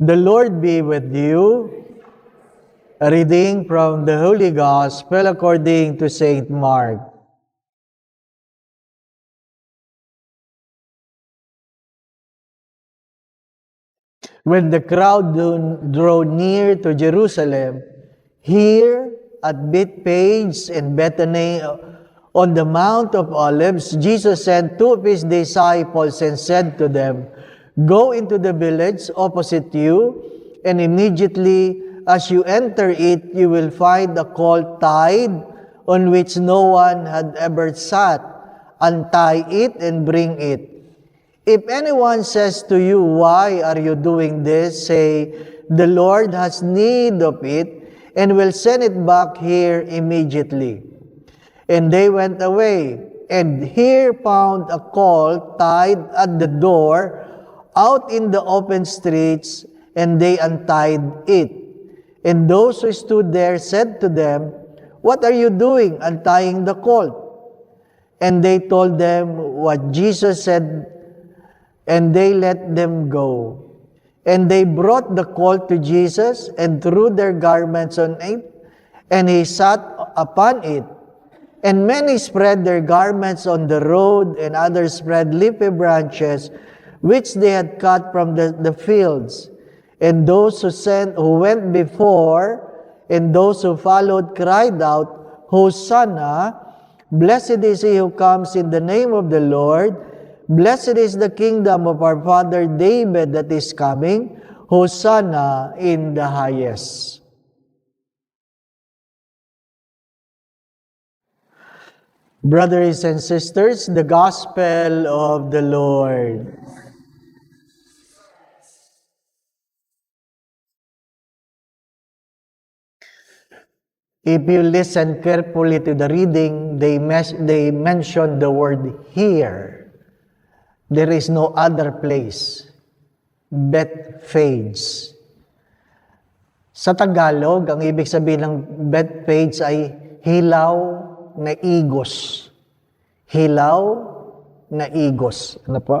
The Lord be with you. A reading from the Holy Gospel according to Saint Mark. When the crowd drew near to Jerusalem, here at Bethphage and Bethany on the Mount of Olives, Jesus sent two of his disciples and said to them, "Go into the village opposite you, and immediately as you enter it, you will find a colt tied on which no one had ever sat. Untie it and bring it. If anyone says to you, 'Why are you doing this?' say, 'The Lord has need of it, and will send it back here immediately.'" And they went away, and here found a colt tied at the door out in the open streets, and they untied it. And those who stood there said to them, "What are you doing untying the colt?" And they told them what Jesus said, and they let them go. And they brought the colt to Jesus and threw their garments on it, and he sat upon it. And many spread their garments on the road, and others spread leafy branches, which they had cut from the fields. And those who went before, and those who followed cried out, "Hosanna! Blessed is he who comes in the name of the Lord. Blessed is the kingdom of our father David that is coming. Hosanna in the highest." Brothers and sisters, the Gospel of the Lord. If you listen carefully to the reading, they mention the word "here." There is no other place. Bethphage. Sa Tagalog, ang ibig sabihin ng Bethphage ay hilaw na igos. Hilaw na igos. Ano po?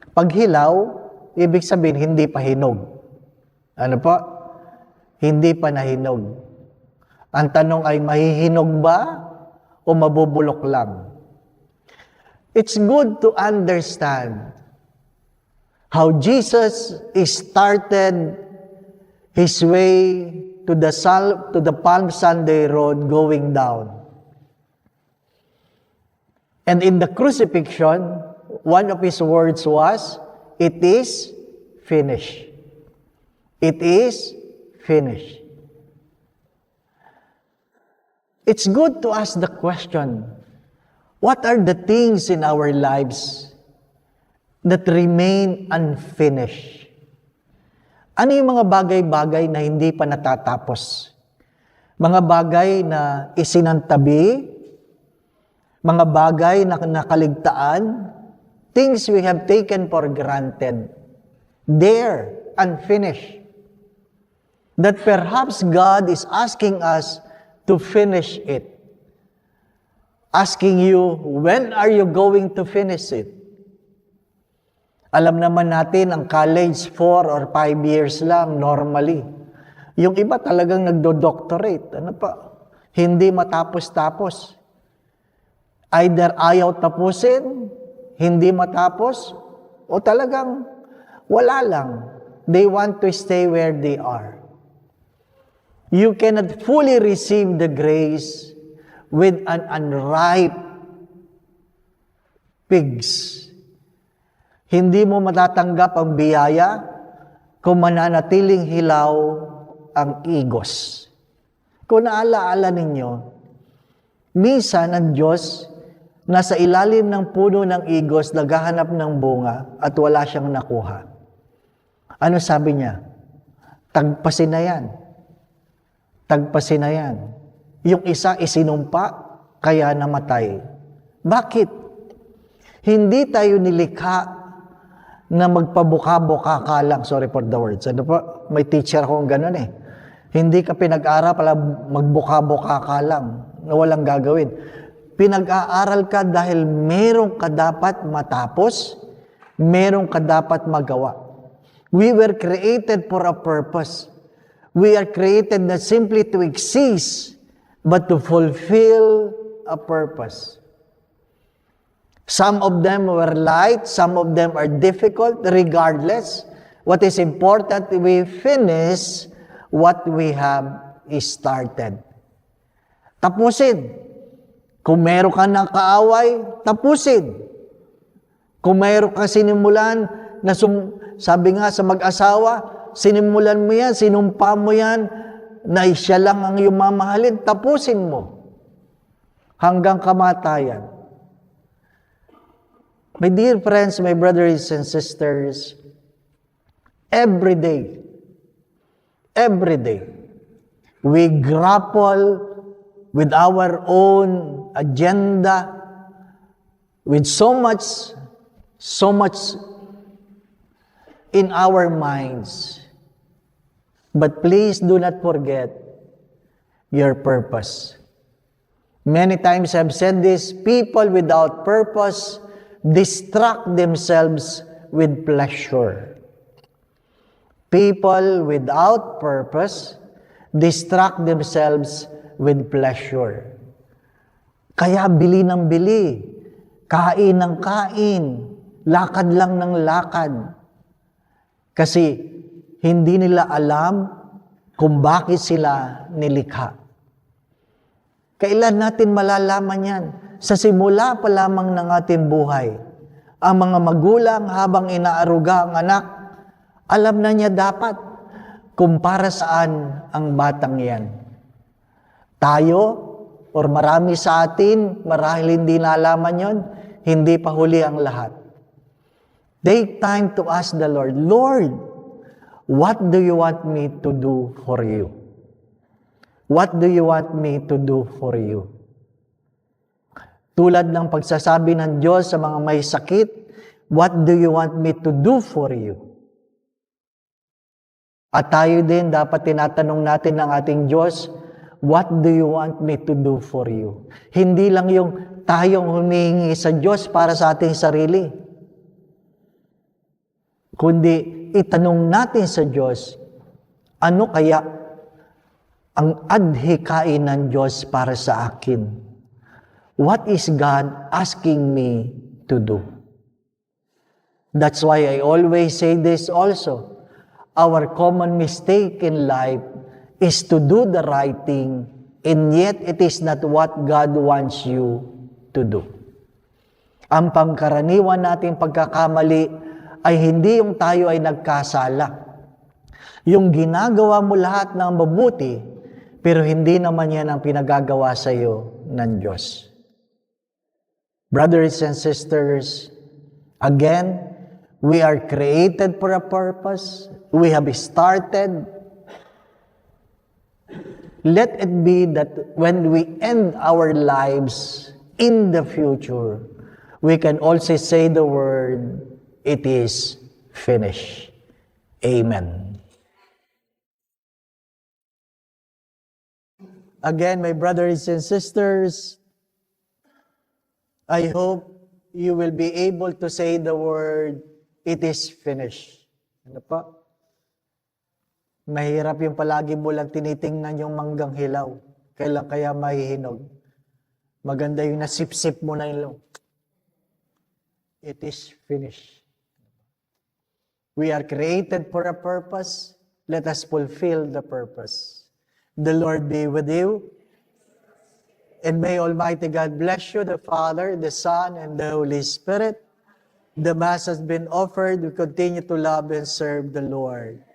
Pag hilaw, ibig sabihin hindi pa hinog. Ano po? Hindi pa nahinog. Ang tanong ay, mahihinog ba o mabubulok lang? It's good to understand how Jesus started his way to the Palm Sunday road going down. And in the crucifixion, one of his words was, "It is finished." It is finished. It's good to ask the question, what are the things in our lives that remain unfinished? Ano yung mga bagay-bagay na hindi pa natatapos? Mga bagay na isinantabi, mga bagay na nakaligtaan, things we have taken for granted. They're unfinished. That perhaps God is asking us to finish it. Asking you, when are you going to finish it? Alam naman natin, ang college 4 or 5 years lang, normally. Yung iba talagang nagdo-doctorate. Ano pa? Hindi matapos-tapos. Either ayaw tapusin, hindi matapos, o talagang wala lang. They want to stay where they are. You cannot fully receive the grace with an unripe figs. Hindi mo matatanggap ang biyaya kung mananatiling hilaw ang igos. Kung naalaala ninyo, minsan ang Diyos nasa ilalim ng puno ng igos naghahanap ng bunga at wala siyang nakuha. Ano sabi niya? Tagpasin na yan. Tagpasin na yan. Yung isa isinumpa, kaya namatay. Bakit? Hindi tayo nilikha na magpabuka-buka ka lang. Sorry for the words. Ano po? May teacher akong ganun eh. Hindi ka pinag-aral pala magbuka-buka ka lang na walang gagawin. Pinag-aaral ka dahil meron ka dapat matapos, meron ka dapat magawa. We were created for a purpose. We are created not simply to exist, but to fulfill a purpose. Some of them were light, some of them are difficult. Regardless, what is important, we finish what we have started. Tapusin. Kung meron ka ng kaaway, tapusin. Kung meron ka sinimulan, na sabi nga sa mag-asawa, sinimulan mo yan, sinumpa mo yan, na siya lang ang iyong mamahalin, tapusin mo. Hanggang kamatayan. My dear friends, my brothers and sisters, every day, we grapple with our own agenda, with so much in our minds. But please do not forget your purpose. Many times I've said this, people without purpose distract themselves with pleasure. People without purpose distract themselves with pleasure. Kaya bili ng bili, kain ng kain, lakad lang ng lakad. Kasi hindi nila alam kung bakit sila nilikha. Kailan natin malalaman yan? Sa simula pa lamang ng ating buhay, ang mga magulang habang inaaruga ang anak, alam na niya dapat kung para saan ang batang yan. Tayo, or marami sa atin, marahil hindi nalaman yon, hindi pa huli ang lahat. Take time to ask the Lord, Lord, what do you want me to do for you? What do you want me to do for you? Tulad ng pagsasabi ng Diyos sa mga may sakit, what do you want me to do for you? At tayo din, dapat tinatanong natin ng ating Diyos, what do you want me to do for you? Hindi lang yung tayong humihingi sa Diyos para sa ating sarili. Kundi itanong natin sa Diyos, ano kaya ang adhikain ng Diyos para sa akin? What is God asking me to do? That's why I always say this also. Our common mistake in life is to do the right thing, and yet it is not what God wants you to do. Ang pangkaraniwan nating pagkakamali ay hindi yung tayo ay nagkasala. Yung ginagawa mo lahat ng mabuti, pero hindi naman yan ang pinagagawa sa iyo ng Diyos. Brothers and sisters, again, we are created for a purpose. We have started. Let it be that when we end our lives in the future, we can also say the word, it is finished. Amen. Again, my brothers and sisters, I hope you will be able to say the word, it is finished. Ano pa? Mahirap yung palagi mo lang tinitingnan yung manggang hilaw. Kailan kaya mahihinog? Maganda yung nasip-sip mo na yung it is finished. We are created for a purpose. Let us fulfill the purpose. The Lord be with you. And may Almighty God bless you, the Father, the Son, and the Holy Spirit. The Mass has been offered. We continue to love and serve the Lord.